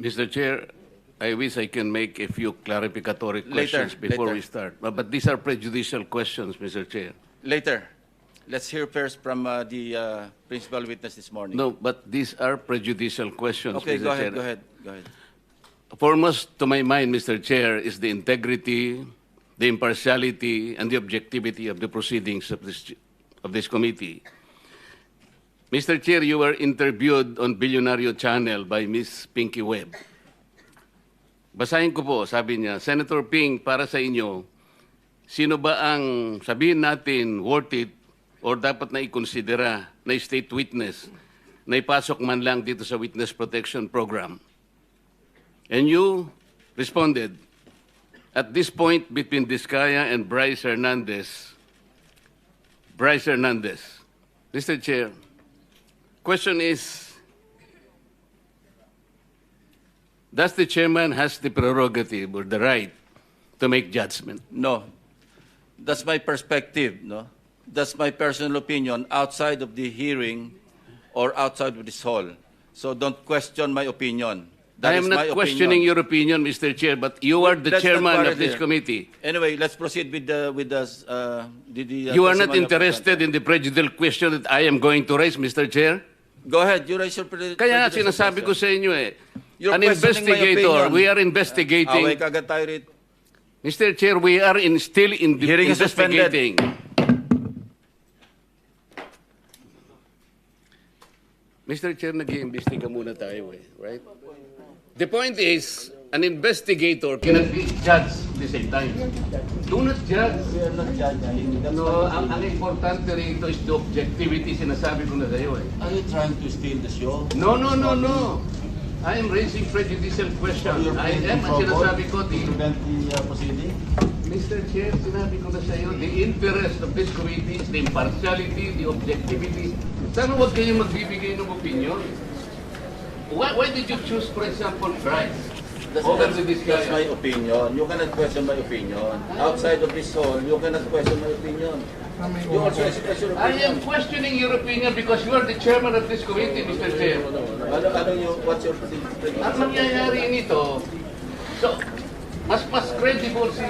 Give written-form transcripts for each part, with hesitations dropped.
Mr. Chair, I wish I can make a few clarificatory questions before later. we start. But these are prejudicial questions, Mr. Chair. Later. Let's hear first from the principal witness this morning. No, but these are prejudicial questions, Okay, Mr. go Chair. ahead, go ahead. Foremost to my mind, Mr. Chair, is the integrity, the impartiality, and the objectivity of the proceedings of this committee. Mr. Chair, you were interviewed on Billionario Channel by Ms. Pinky Webb. Basahin ko po, sabi niya, Senator Ping, para sa inyo, sino ba ang sabihin natin worth it or dapat na ikonsidera na state witness na ipasok man lang dito sa Witness Protection Program? And you responded, at this point between Diskaya and Bryce Hernandez, Mr. Chair, question is, does the chairman has the prerogative or the right to make judgment? No. That's my perspective, no? That's my personal opinion outside of the hearing or outside of this hall. So don't question my opinion. That I is am my not questioning opinion. your opinion, Mr. Chair, but you are the Let's not chairman quarrel of this here. committee. Anyway, let's proceed with the You are not testimony of the interested in the prejudicial question that I am going to raise, Mr. Chair? Go ahead, you raise your Kaya nga sinasabi ko sa inyo eh, You're an questioning my investigator, opinion. we are investigating. Away kagad tayo rito. Mr. Chair, we are still in the Hearing is suspended. investigating. Mr. Chair, nag-iimbestiga muna tayo eh, right? The point is, an investigator cannot be judged at the same time. Do not judge. We are not judging. No, ang importante rito is the objectivity, sinasabi ko na sa'yo eh. Are you trying to steal the show? No. I am raising prejudicial questions. I am, ang sinasabi ko, Prevent the proceeding? Mr. Chair, sinabi ko na sa iyo, the interest of this committee is the impartiality, the objectivity. Sana huwag kayong magbibigay ng opinion. Why did you choose, for example, Bryce over the That's Diskaya? my opinion. You cannot question my opinion. Outside of this hall, you cannot question my opinion. You also express your I opinion. am questioning your opinion because you are the chairman of this committee, Mr. Chair. What's your Ang mangyayari nito, so, mas credible si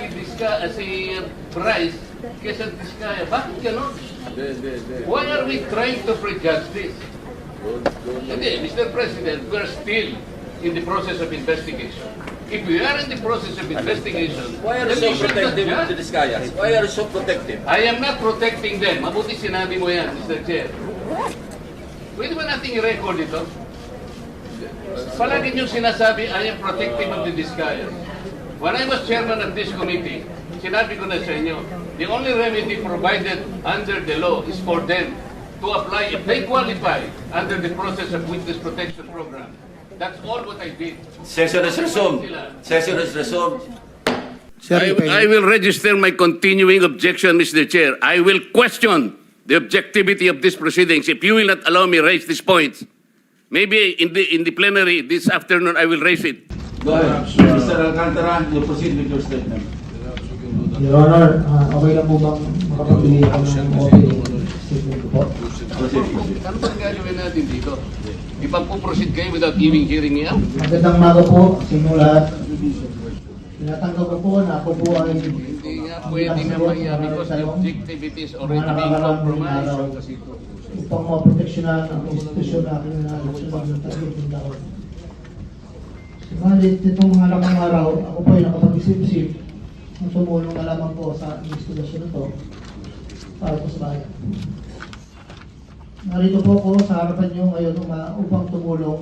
Bryce kaysa Diskaya. Bakit gano'n? Why are we trying to prejudge this? Hindi, Mr. President, we are still in the process of investigation. If we are in the process of investigation, Why are you then so we should not protective of judge. the Diskayas? Why are you so protective? I am not protecting them. Mabuti sinabi mo yan, Mr. Chair. Pwede ba nating i-record ito? Palagi niyong sinasabi, I am protective of the Diskayas. When I was chairman of this committee, sinabi ko na sa inyo, the only remedy provided under the law is for them to apply if they qualify under the process of Witness Protection Program. That's all what I did. Session is resumed. Session is resumed. I will register my continuing objection, Mr. Chair. I will question the objectivity of these proceedings if you will not allow me raise these points. Maybe in the plenary this afternoon I will raise it. Go ahead. Mr. Alcantara, you proceed with your statement. Your Honor, okay lang po bang makapagbigay ako ng opening statement ko po? Proceed. Ano ba gagawin natin dito? Ipag-proceed kayo without giving hearing me out? Magandang umaga po sa inyo lahat. Tinatanggap ko po na ako po ay Hindi nga pwede nga maya because the objectivity is already mga being nakakalang compromised. araw upang maproteksyonan ang institusyon na aking nalagsunod ng tatlong taon. Subalit itong mga nakang araw, ako po ay nakapag-isip-isip ang tumulong na lamang po sa investigasyon na ito para po sa bayan. Narito po ako sa harapan niyo ngayon upang tumulong